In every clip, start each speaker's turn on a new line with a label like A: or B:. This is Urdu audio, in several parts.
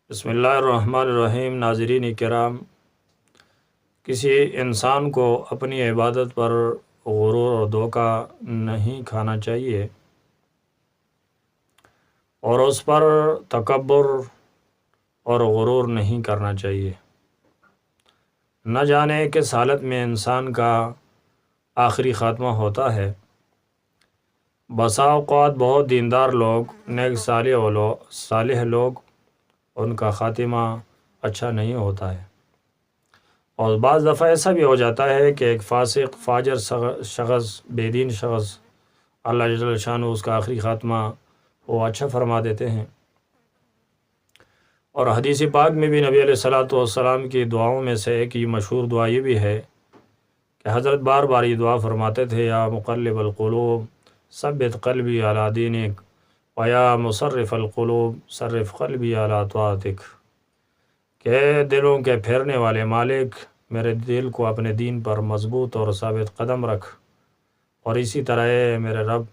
A: بسم اللہ الرحمن الرحیم۔ ناظرین کرام، کسی انسان کو اپنی عبادت پر غرور اور دھوکہ نہیں کھانا چاہیے اور اس پر تکبر اور غرور نہیں کرنا چاہیے۔ نہ جانے کس حالت میں انسان کا آخری خاتمہ ہوتا ہے۔ بسا اوقات بہت دیندار لوگ، نیک صالح لوگ، ان کا خاتمہ اچھا نہیں ہوتا ہے، اور بعض دفعہ ایسا بھی ہو جاتا ہے کہ ایک فاسق فاجر شخص، بے دین شخص، اللہ جل شانہ اس کا آخری خاتمہ وہ اچھا فرما دیتے ہیں۔ اور حدیث پاک میں بھی نبی علیہ الصلوۃ والسلام کی دعاؤں میں سے ایک یہ مشہور دعا یہ بھی ہے کہ حضرت بار بار یہ دعا فرماتے تھے، یا مقلب القلوب ثبت قلبی علی دینک ویا مصرف القلوب صرف قلبی علی طاعتک، کہ دلوں کے پھیرنے والے مالک، میرے دل کو اپنے دین پر مضبوط اور ثابت قدم رکھ، اور اسی طرح اے میرے رب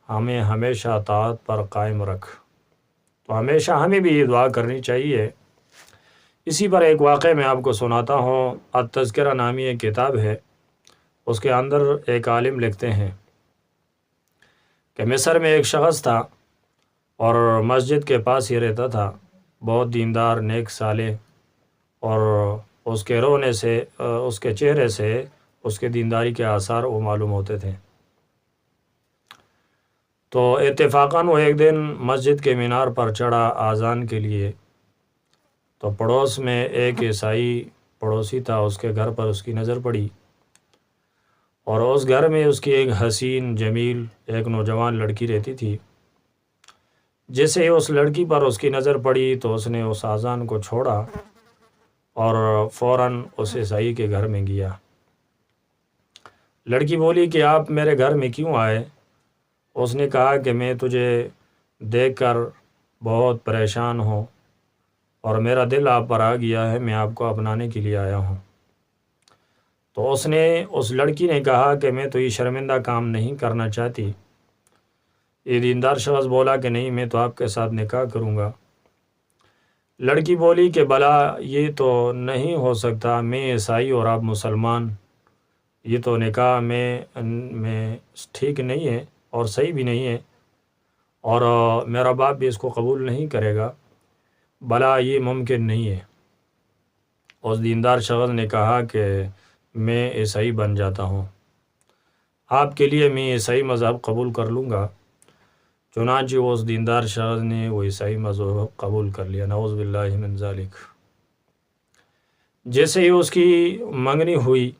A: ہمیں ہمیشہ طاعت پر قائم رکھ۔ تو ہمیشہ ہمیں بھی یہ دعا کرنی چاہیے۔ اسی پر ایک واقعہ میں آپ کو سناتا ہوں۔ التذکرہ نامی ایک کتاب ہے، اس کے اندر ایک عالم لکھتے ہیں کہ مصر میں ایک شخص تھا اور مسجد کے پاس ہی رہتا تھا، بہت دیندار، نیک صالح، اور اس کے رونے سے، اس کے چہرے سے اس کے دینداری کے آثار وہ معلوم ہوتے تھے۔ تو اتفاقاً وہ ایک دن مسجد کے مینار پر چڑھا اذان کے لیے، تو پڑوس میں ایک عیسائی پڑوسی تھا، اس کے گھر پر اس کی نظر پڑی، اور اس گھر میں اس کی ایک حسین جمیل ایک نوجوان لڑکی رہتی تھی۔ جیسے ہی اس لڑکی پر اس کی نظر پڑی تو اس نے اس اذان کو چھوڑا اور فوراً اس عیسائی کے گھر میں گیا۔ لڑکی بولی کہ آپ میرے گھر میں کیوں آئے؟ اس نے کہا کہ میں تجھے دیکھ کر بہت پریشان ہوں اور میرا دل آپ پر آ گیا ہے، میں آپ کو اپنانے کے لیے آیا ہوں۔ تو اس لڑکی نے کہا کہ میں تو یہ شرمندہ کام نہیں کرنا چاہتی۔ یہ دیندار شخص بولا کہ نہیں، میں تو آپ کے ساتھ نکاح کروں گا۔ لڑکی بولی کہ بلا یہ تو نہیں ہو سکتا، میں عیسائی اور آپ مسلمان، یہ تو نکاح میں ٹھیک نہیں ہے اور صحیح بھی نہیں ہے، اور میرا باپ بھی اس کو قبول نہیں کرے گا، بلا یہ ممکن نہیں ہے۔ اس دیندار شخص نے کہا کہ میں عیسائی بن جاتا ہوں، آپ کے لیے میں عیسائی مذہب قبول کر لوں گا۔ چنانچہ اس دیندار شخص نے وہ عیسائی مذہب قبول کر لیا، نعوذ باللہ من ذالک۔ جیسے ہی اس کی منگنی ہوئی،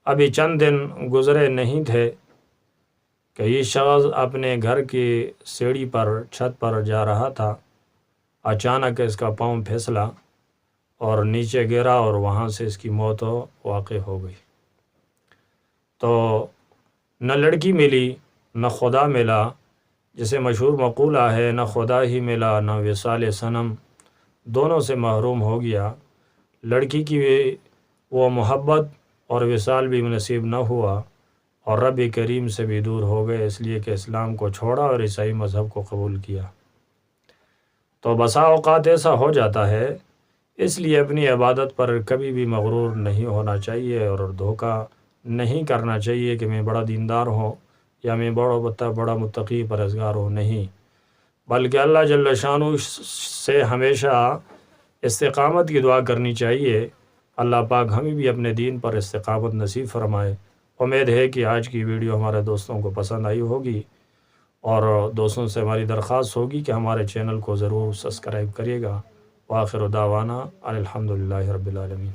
A: ابھی چند دن گزرے نہیں تھے کہ یہ شخص اپنے گھر کی سیڑھی پر، چھت پر جا رہا تھا، اچانک اس کا پاؤں پھسلا اور نیچے گرا اور وہاں سے اس کی موت واقع ہو گئی۔ تو نہ لڑکی ملی نہ خدا ملا، جسے مشہور مقولہ ہے، نہ خدا ہی ملا نہ وصال صنم، دونوں سے محروم ہو گیا۔ لڑکی کی وہ محبت اور وصال بھی نصیب نہ ہوا، اور رب کریم سے بھی دور ہو گئے، اس لیے کہ اسلام کو چھوڑا اور عیسائی مذہب کو قبول کیا۔ تو بسا اوقات ایسا ہو جاتا ہے، اس لیے اپنی عبادت پر کبھی بھی مغرور نہیں ہونا چاہیے اور دھوکہ نہیں کرنا چاہیے کہ میں بڑا دیندار ہوں یا میں بڑا متقی پرہیزگار ہوں، نہیں، بلکہ اللہ جل شانہ سے ہمیشہ استقامت کی دعا کرنی چاہیے۔ اللہ پاک ہمیں بھی اپنے دین پر استقامت نصیب فرمائے۔ امید ہے کہ آج کی ویڈیو ہمارے دوستوں کو پسند آئی ہوگی، اور دوستوں سے ہماری درخواست ہوگی کہ ہمارے چینل کو ضرور سبسکرائب کریے گا۔ وآخر دعوانا الحمدللہ رب العالمین۔